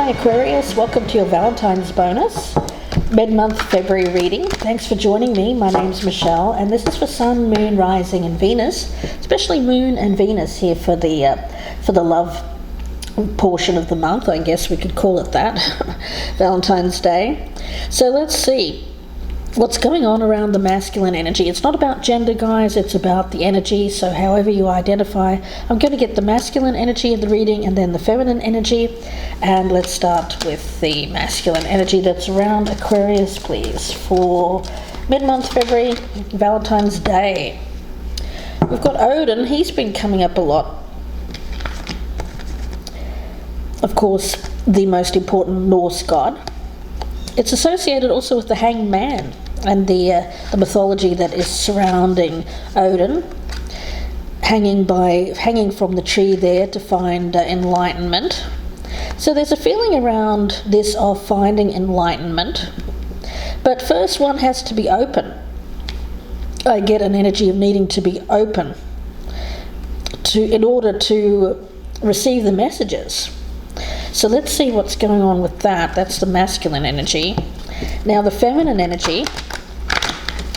Hi Aquarius, welcome to your Valentine's bonus mid-month February reading. Thanks for joining me. My name's Michelle and this is for Sun, Moon, Rising and Venus, especially Moon and Venus here for the love portion of the month, I guess we could call it that. Valentine's Day. So let's see what's going on around the masculine energy. It's not about gender, guys, it's about the energy. So however you identify, I'm going to get the masculine energy of the reading and then the feminine energy. And let's start with the masculine energy that's around Aquarius, please, for mid-month February, Valentine's Day. We've got Odin. He's been coming up a lot. Of course, the most important Norse god. It's associated also with the Hanged Man and the mythology that is surrounding Odin, hanging from the tree there to find enlightenment. So there's a feeling around this of finding enlightenment, but first one has to be open. I get an energy of needing to be open in order to receive the messages. So let's see what's going on with that. That's the masculine energy. Now the feminine energy,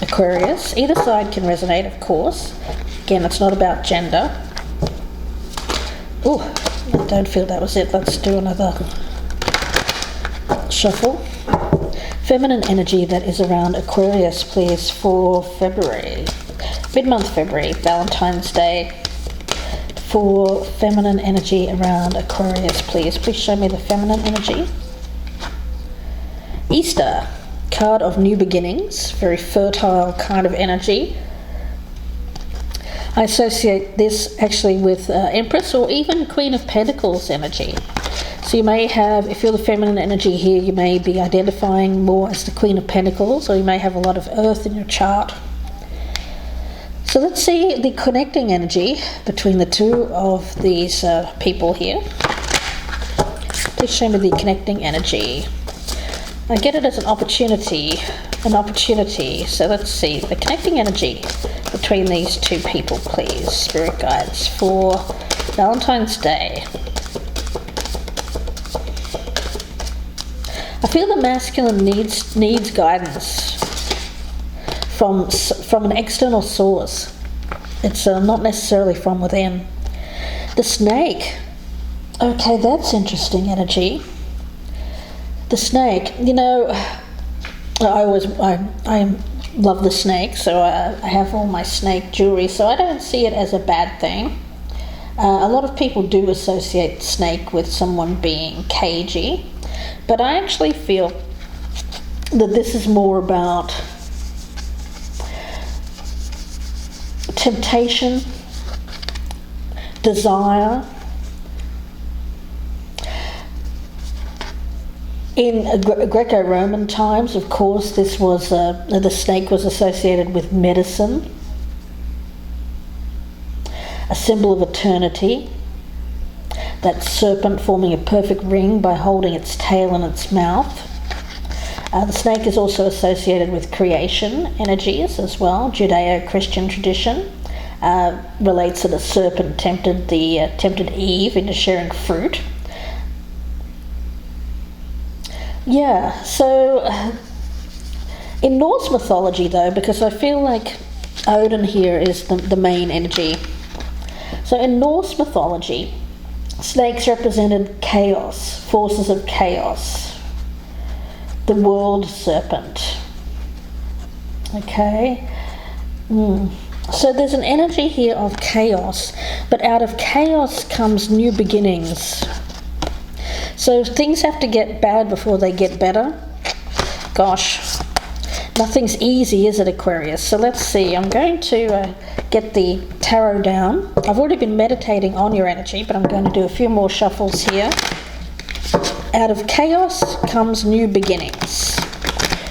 Aquarius, either side can resonate, of course. Again, it's not about gender. Oh, I don't feel that was it. Let's do another shuffle. Feminine energy that is around Aquarius, please, for February. Mid-month February, Valentine's Day. For feminine energy around Aquarius, please. Please show me the feminine energy. Easter, card of new beginnings, very fertile kind of energy. I associate this actually with Empress or even Queen of Pentacles energy. So you may have, if you're the feminine energy here, you may be identifying more as the Queen of Pentacles, or you may have a lot of earth in your chart. So let's see the connecting energy between the two of these people here. Please show me the connecting energy. I get it as an opportunity. So let's see the connecting energy between these two people, please, spirit guides, for Valentine's Day. I feel the masculine needs guidance from an external source. It's not necessarily from within. The snake. Okay, that's interesting energy. The snake. You know, I love the snake, so I have all my snake jewelry, so I don't see it as a bad thing. A lot of people do associate snake with someone being cagey, but I actually feel that this is more about temptation, desire. In Greco-Roman times, of course, this was the snake was associated with medicine, a symbol of eternity. That serpent forming a perfect ring by holding its tail in its mouth. The snake is also associated with creation energies as well. Judeo-Christian tradition relates that a serpent tempted Eve into sharing fruit. Yeah, so in Norse mythology though, because I feel like Odin here is the main energy. So in Norse mythology, snakes represented chaos, forces of chaos. The world serpent. Okay. So there's an energy here of chaos, but out of chaos comes new beginnings. So things have to get bad before they get better. Gosh, nothing's easy, is it, Aquarius? So let's see. I'm going to get the tarot down. I've already been meditating on your energy, but I'm going to do a few more shuffles here. Out of chaos comes new beginnings.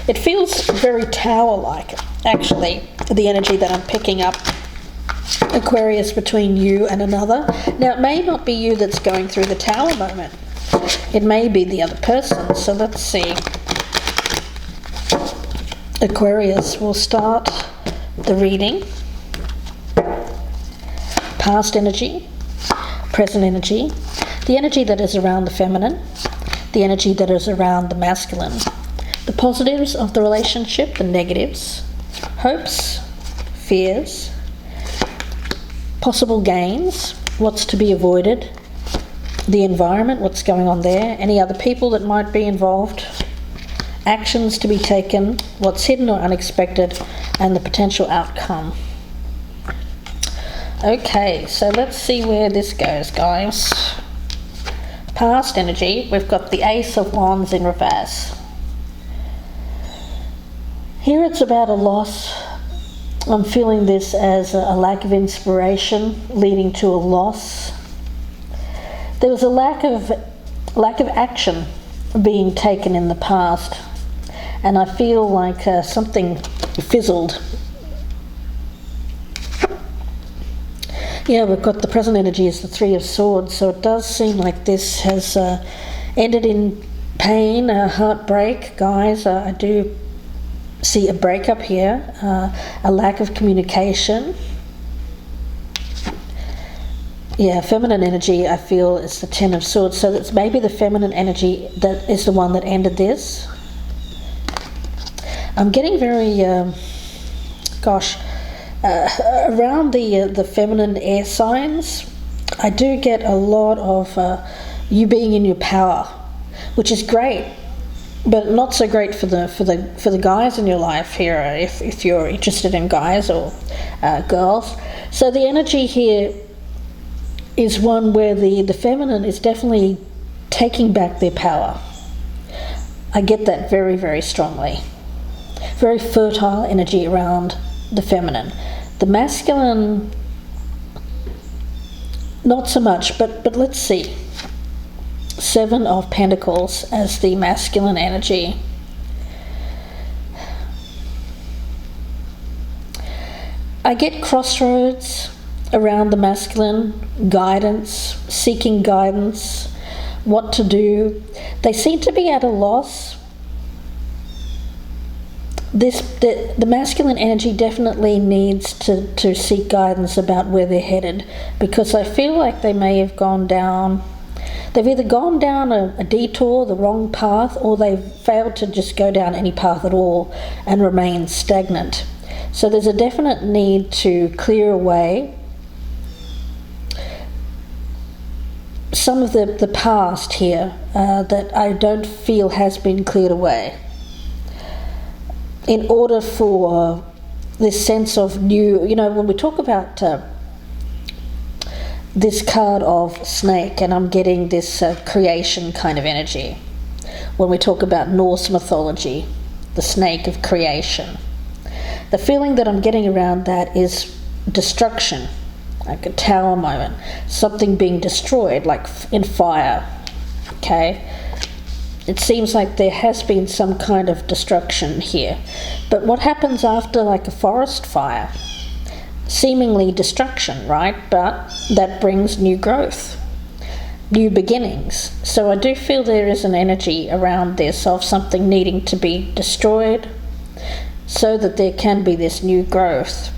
It feels very tower-like, actually, the energy that I'm picking up, Aquarius, between you and another. Now, it may not be you that's going through the tower moment. It may be the other person. So let's see. Aquarius, will start the reading. Past energy, present energy, the energy that is around the feminine, the energy that is around the masculine. The positives of the relationship, the negatives, hopes, fears, possible gains, what's to be avoided, the environment, what's going on there, any other people that might be involved, actions to be taken, what's hidden or unexpected, and the potential outcome. Okay, so let's see where this goes, guys. Past energy, we've got the Ace of Wands in reverse. Here it's about a loss. I'm feeling this as a lack of inspiration leading to a loss. There was a lack of action being taken in the past, and I feel like something fizzled. Yeah, we've got the present energy as the Three of Swords, so it does seem like this has ended in pain, heartbreak, guys. I do see a breakup here, a lack of communication. Yeah, feminine energy, I feel, is the Ten of Swords, so it's maybe the feminine energy that is the one that ended this. I'm getting very, around the feminine air signs, I do get a lot of you being in your power, which is great, but not so great for the guys in your life here, if you're interested in guys or girls. So the energy here is one where the feminine is definitely taking back their power. I get that very, very strongly. Very fertile energy around the feminine. The masculine, not so much, but let's see. Seven of Pentacles as the masculine energy. I get crossroads around the masculine, guidance, seeking guidance, what to do. They seem to be at a loss. The masculine energy definitely needs to seek guidance about where they're headed, because I feel like they may have gone down, they've either gone down a detour, the wrong path, or they've failed to just go down any path at all and remain stagnant. So there's a definite need to clear away some of the past here that I don't feel has been cleared away, in order for this sense of new, when we talk about this card of snake, and I'm getting this creation kind of energy. When we talk about Norse mythology, the snake of creation, the feeling that I'm getting around that is destruction, like a tower moment, something being destroyed, like in fire. Okay, it seems like there has been some kind of destruction here. But what happens after, like a forest fire? Seemingly destruction, right? But that brings new growth, new beginnings. So I do feel there is an energy around this of something needing to be destroyed so that there can be this new growth.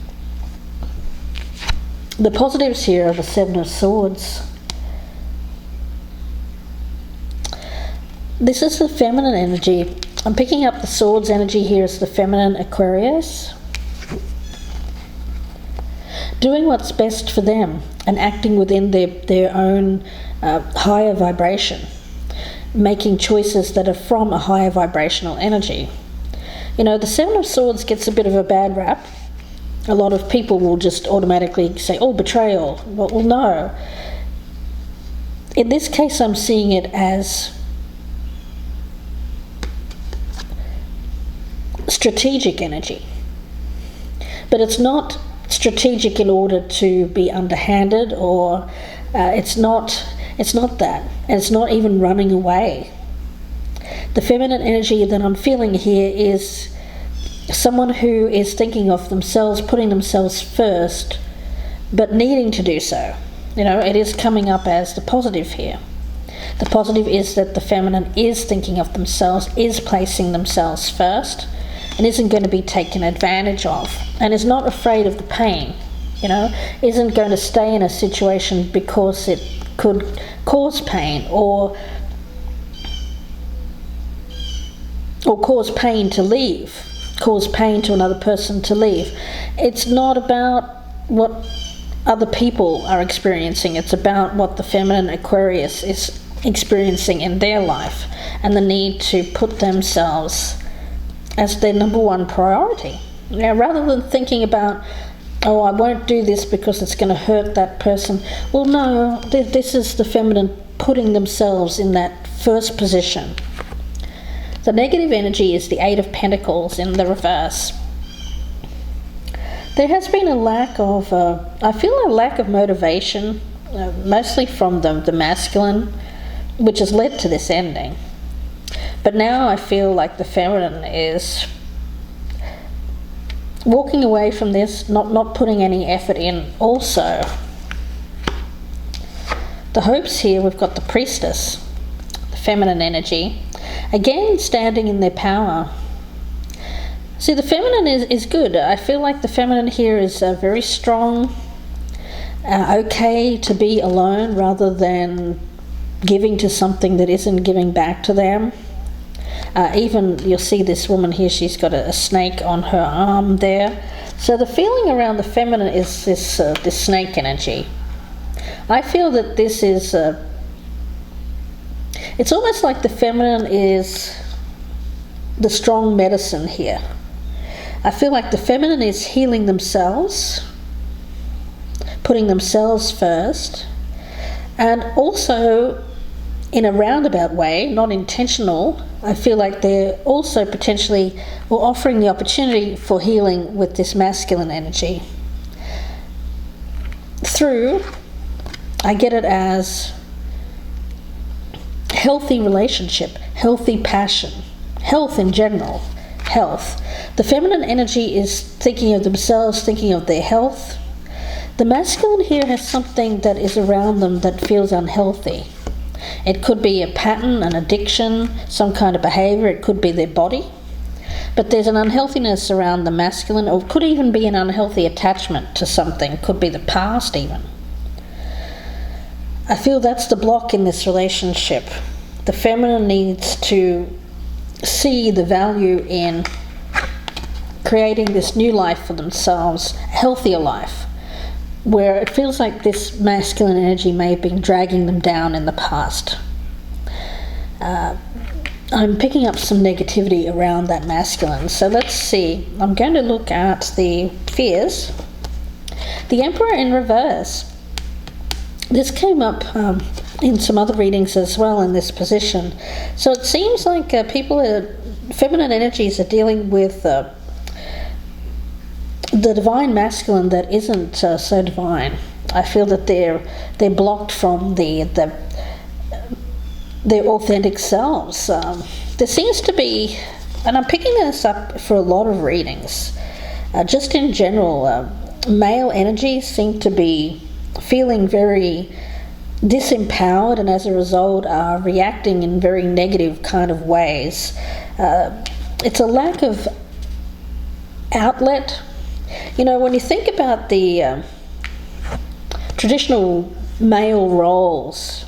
The positives here are the Seven of Swords. This is the feminine energy. I'm picking up the Swords energy here as the feminine Aquarius. Doing what's best for them and acting within their own higher vibration. Making choices that are from a higher vibrational energy. The Seven of Swords gets a bit of a bad rap. A lot of people will just automatically say, oh, betrayal. Well, no. In this case, I'm seeing it as strategic energy. But it's not strategic in order to be underhanded, or it's not that. And it's not even running away. The feminine energy that I'm feeling here is someone who is thinking of themselves, putting themselves first, but needing to do so. It is coming up as the positive here. The positive is that the feminine is thinking of themselves, is placing themselves first, and isn't going to be taken advantage of, and is not afraid of the pain, isn't going to stay in a situation because it could cause pain, or or cause pain to leave, cause pain to another person to leave. It's not about what other people are experiencing. It's about what the feminine Aquarius is experiencing in their life, and the need to put themselves as their number one priority. Now, rather than thinking about, oh, I won't do this because it's going to hurt that person. Well, no, this is the feminine putting themselves in that first position. The negative energy is the Eight of Pentacles in the reverse. There has been a lack of, I feel a lack of motivation, mostly from the masculine, which has led to this ending. But now I feel like the feminine is walking away from this, not putting any effort in also. The hopes here, we've got the Priestess, the feminine energy, again standing in their power. See, the feminine is good. I feel like the feminine here is very strong, okay to be alone rather than giving to something that isn't giving back to them. Even you'll see this woman here, she's got a snake on her arm there. So the feeling around the feminine is this snake energy. I feel that this is, it's almost like the feminine is the strong medicine here. I feel like the feminine is healing themselves, putting themselves first, and also in a roundabout way, not intentional, I feel like they're also potentially offering the opportunity for healing with this masculine energy. Through, I get it as healthy relationship, healthy passion, health in general, health. The feminine energy is thinking of themselves, thinking of their health. The masculine here has something that is around them that feels unhealthy. It could be a pattern, an addiction, some kind of behavior. It could be their body. But there's an unhealthiness around the masculine, or it could even be an unhealthy attachment to something. It could be the past even. I feel that's the block in this relationship. The feminine needs to see the value in creating this new life for themselves, a healthier life, where it feels like this masculine energy may have been dragging them down in the past. I'm picking up some negativity around that masculine. So let's see. I'm going to look at the fears. The Emperor in reverse. This came up in some other readings as well in this position. So it seems like feminine energies are dealing with the divine masculine that isn't so divine. I feel that they're blocked from their authentic selves. There seems to be, and I'm picking this up for a lot of readings, just in general, male energies seem to be feeling very disempowered, and as a result are reacting in very negative kind of ways. It's a lack of outlet. You know, when you think about the traditional male roles,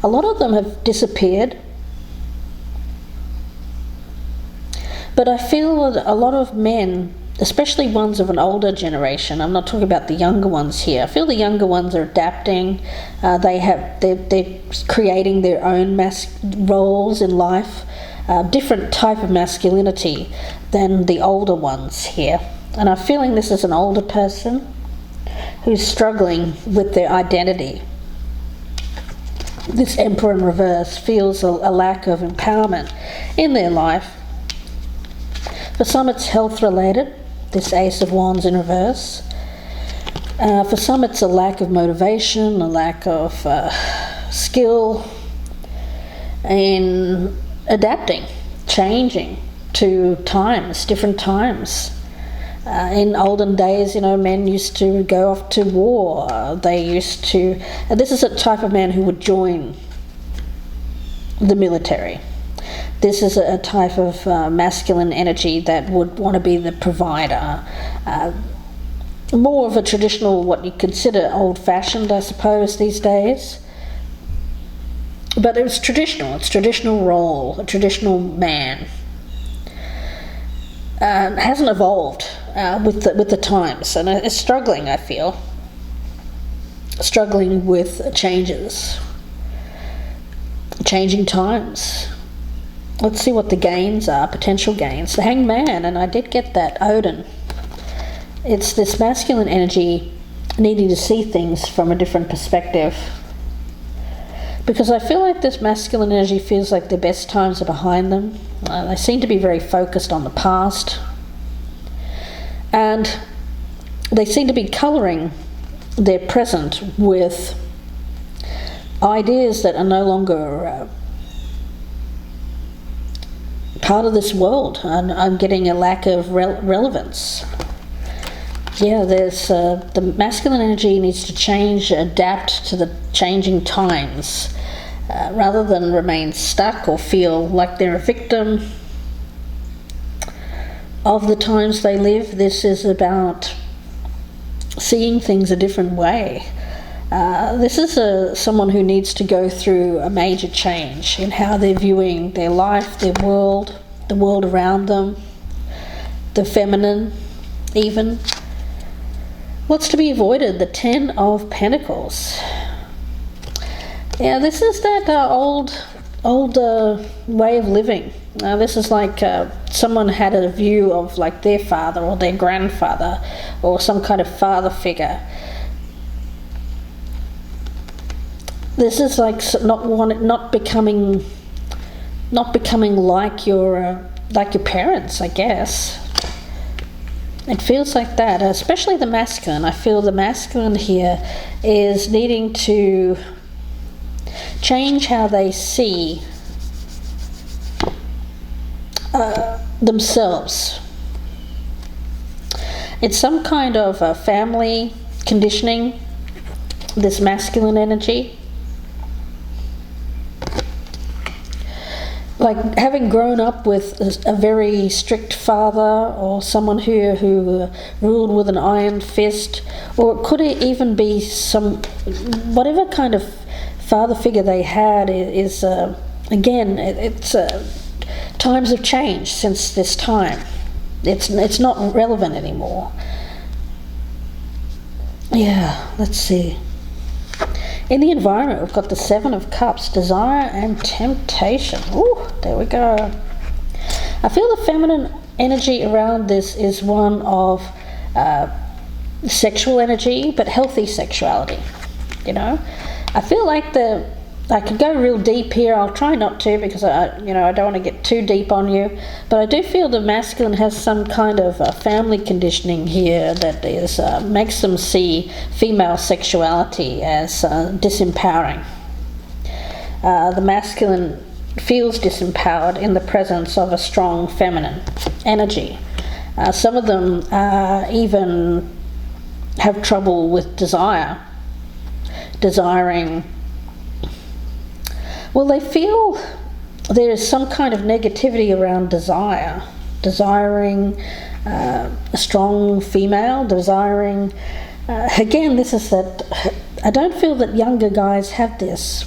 a lot of them have disappeared. But I feel that a lot of men, especially ones of an older generation, I'm not talking about the younger ones here, I feel the younger ones are adapting. They're creating their own roles in life, different type of masculinity than the older ones here. And I'm feeling this is an older person who's struggling with their identity. This Emperor in reverse feels a lack of empowerment in their life. For some it's health related, this Ace of Wands in reverse. For some it's a lack of motivation, a lack of skill in adapting, changing to times, different times. In olden days, you know, men used to go off to war. They used to... this is a type of man who would join the military. This is a type of masculine energy that would want to be the provider. More of a traditional, what you consider old-fashioned, I suppose, these days. But it's traditional. It's traditional role, a traditional man. hasn't evolved with the times, and it's struggling. I feel struggling with changes, changing times. Let's see what the gains are, potential gains. The Hangman, and I did get that, Odin. It's this masculine energy needing to see things from a different perspective. Because I feel like this masculine energy feels like the best times are behind them. They seem to be very focused on the past. And they seem to be colouring their present with ideas that are no longer part of this world. I'm getting a lack of relevance. Yeah, there's the masculine energy needs to change, adapt to the changing times, rather than remain stuck or feel like they're a victim of the times they live. This is about seeing things a different way. This is someone who needs to go through a major change in how they're viewing their life, their world, the world around them, the feminine even. What's to be avoided? The Ten of Pentacles. Yeah, this is that old way of living. This is like someone had a view of like their father or their grandfather or some kind of father figure. This is like not becoming like your parents, I guess. It feels like that, especially the masculine. I feel the masculine here is needing to change how they see themselves. It's some kind of family conditioning, this masculine energy. Like having grown up with a very strict father, or someone who ruled with an iron fist, or could it even be whatever kind of father figure they had is again, it's times have changed since this time. It's not relevant anymore. Yeah, let's see. In the environment, we've got the Seven of Cups, desire and temptation. Ooh, there we go. I feel the feminine energy around this is one of sexual energy, but healthy sexuality. You know, I feel like I could go real deep here. I'll try not to, because I don't want to get too deep on you. But I do feel the masculine has some kind of family conditioning here that makes them see female sexuality as disempowering. The masculine feels disempowered in the presence of a strong feminine energy. Some of them even have trouble with desiring. Well, they feel there is some kind of negativity around desiring a strong female, desiring. Again, this is that. I don't feel that younger guys have this,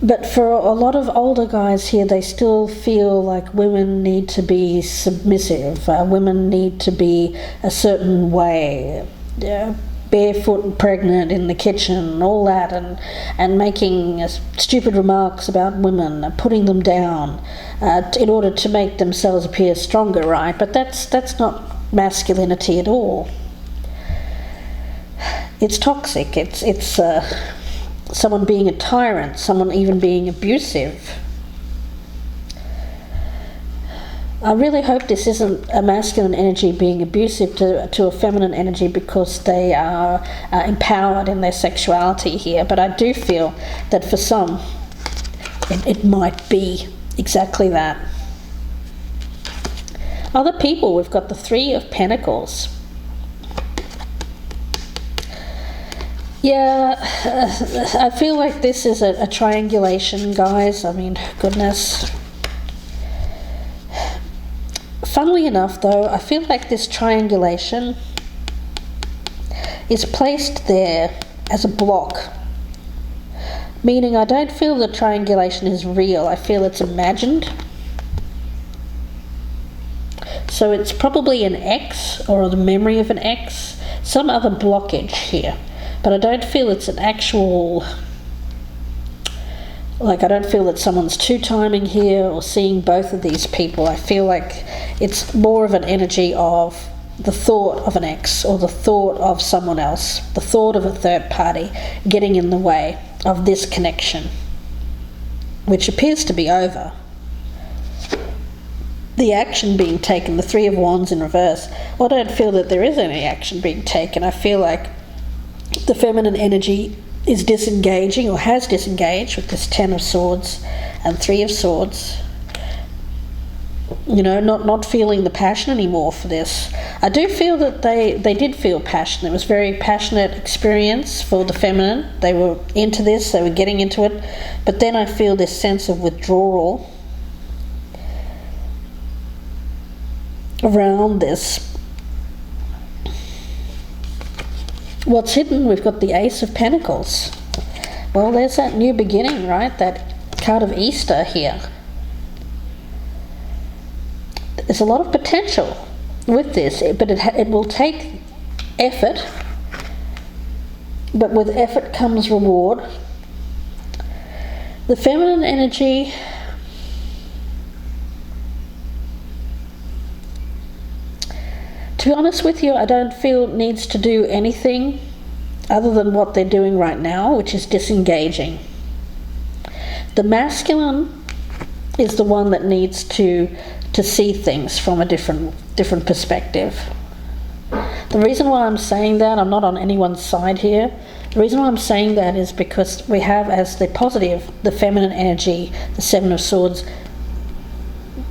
but for a lot of older guys here, they still feel like women need to be submissive. Women need to be a certain way. Barefoot and pregnant in the kitchen, all that, and making stupid remarks about women, putting them down in order to make themselves appear stronger, right? But that's not masculinity at all. It's toxic. It's someone being a tyrant, someone even being abusive. I really hope this isn't a masculine energy being abusive to a feminine energy, because they are empowered in their sexuality here. But I do feel that for some, it might be exactly that. Other people, we've got the Three of Pentacles. Yeah, I feel like this is a triangulation, guys. I mean, goodness. Funnily enough, though, I feel like this triangulation is placed there as a block, meaning I don't feel the triangulation is real. I feel it's imagined. So it's probably an ex or the memory of an ex, some other blockage here. But I don't feel it's an actual, like I don't feel that someone's two-timing here or seeing both of these people. I feel like it's more of an energy of the thought of an ex or the thought of someone else, the thought of a third party getting in the way of this connection, which appears to be over. The action being taken, the Three of Wands in reverse, I don't feel that there is any action being taken. I feel like the feminine energy is disengaging or has disengaged with this Ten of Swords and Three of Swords. You know, not feeling the passion anymore for this. I do feel that they did feel passion. It was a very passionate experience for the feminine. They were into this, they were getting into it. But then I feel this sense of withdrawal around this. What's hidden? We've got the Ace of Pentacles. Well, there's that new beginning, right? That card of Easter here. There's a lot of potential with this, but it will take effort. But with effort comes reward. The feminine energy, to be honest with you, I don't feel it needs to do anything other than what they're doing right now, which is disengaging. The masculine is the one that needs to see things from a different perspective. The reason why I'm saying that, I'm not on anyone's side here, the reason why I'm saying that is because we have as the positive, the feminine energy, the Seven of Swords,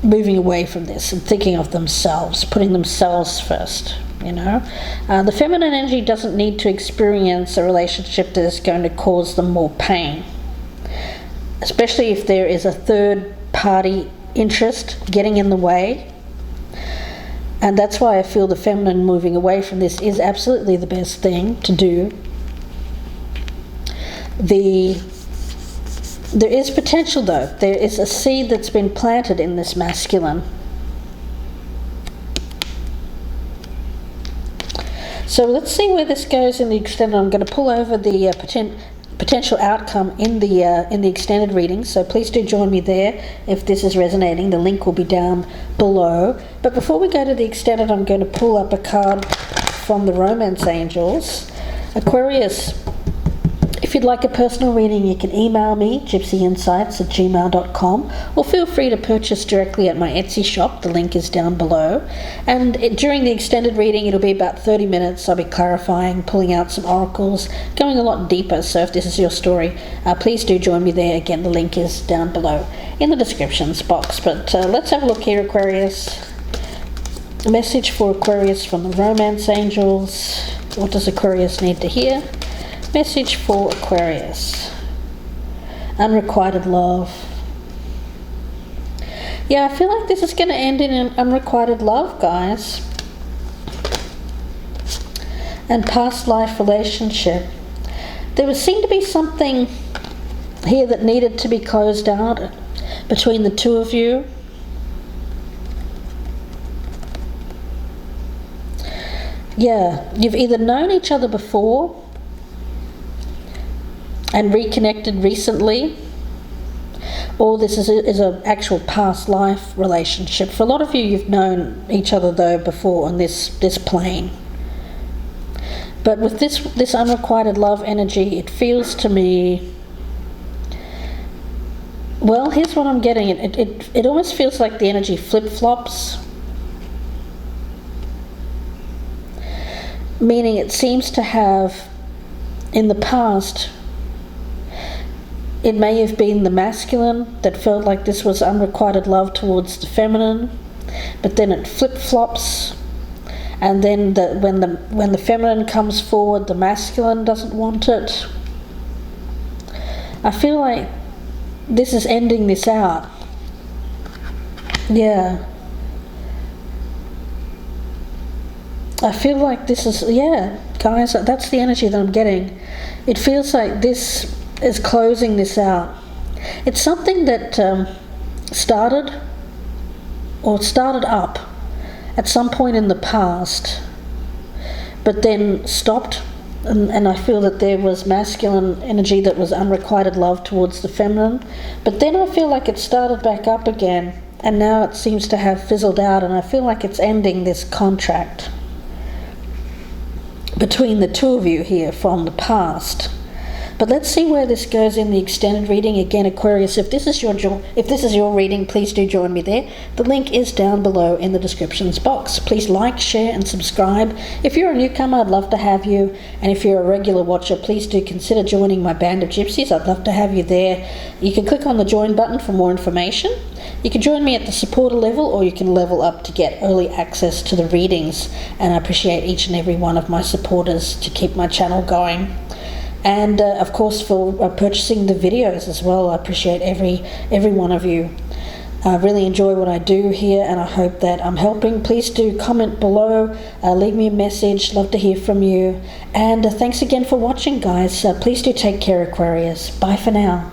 moving away from this and thinking of themselves, putting themselves first, you know. The feminine energy doesn't need to experience a relationship that is going to cause them more pain, especially if there is a third party interest getting in the way. And that's why I feel the feminine moving away from this is absolutely the best thing to do. There is potential though. There is a seed that's been planted in this masculine. So let's see where this goes in the extended. I'm going to pull over the potential outcome in the extended reading, so please do join me there if this is resonating. The link will be down below. But before we go to the extended, I'm going to pull up a card from the Romance Angels. Aquarius, if you'd like a personal reading, you can email me, gypsyinsights@gmail.com, or feel free to purchase directly at my Etsy shop. The link is down below. And during the extended reading, it'll be about 30 minutes. I'll be clarifying, pulling out some oracles, going a lot deeper. So if this is your story, please do join me there. Again, the link is down below in the descriptions box. But let's have a look here, Aquarius. A message for Aquarius from the Romance Angels. What does Aquarius need to hear? Message for Aquarius. Unrequited love. Yeah, I feel like this is going to end in an unrequited love, guys. And past life relationship. There would seem to be something here that needed to be closed out between the two of you. Yeah, you've either known each other before and reconnected recently, or this is an actual past life relationship. For a lot of you, you've known each other though before on this plane. But with this unrequited love energy, it feels to me, well, here's what I'm getting. It almost feels like the energy flip-flops. Meaning it seems to have, in the past, it may have been the masculine that felt like this was unrequited love towards the feminine, but then it flip-flops, and then when the feminine comes forward, the masculine doesn't want it. I feel like this is ending this out. Yeah. I feel like this is, yeah, guys, that's the energy that I'm getting. It feels like this is closing this out. It's something that started up, at some point in the past, but then stopped. And I feel that there was masculine energy that was unrequited love towards the feminine. But then I feel like it started back up again, and now it seems to have fizzled out, and I feel like it's ending this contract between the two of you here from the past. But let's see where this goes in the extended reading. Again, Aquarius, if this is your reading, please do join me there. The link is down below in the descriptions box. Please like, share and subscribe. If you're a newcomer, I'd love to have you. And if you're a regular watcher, please do consider joining my band of gypsies. I'd love to have you there. You can click on the join button for more information. You can join me at the supporter level, or you can level up to get early access to the readings. And I appreciate each and every one of my supporters to keep my channel going. And of course for purchasing the videos as well. I appreciate every one of you. I really enjoy what I do here, and I hope that I'm helping. Please do comment below, leave me a message, love to hear from you. And thanks again for watching, guys. Please do take care, Aquarius. Bye for now.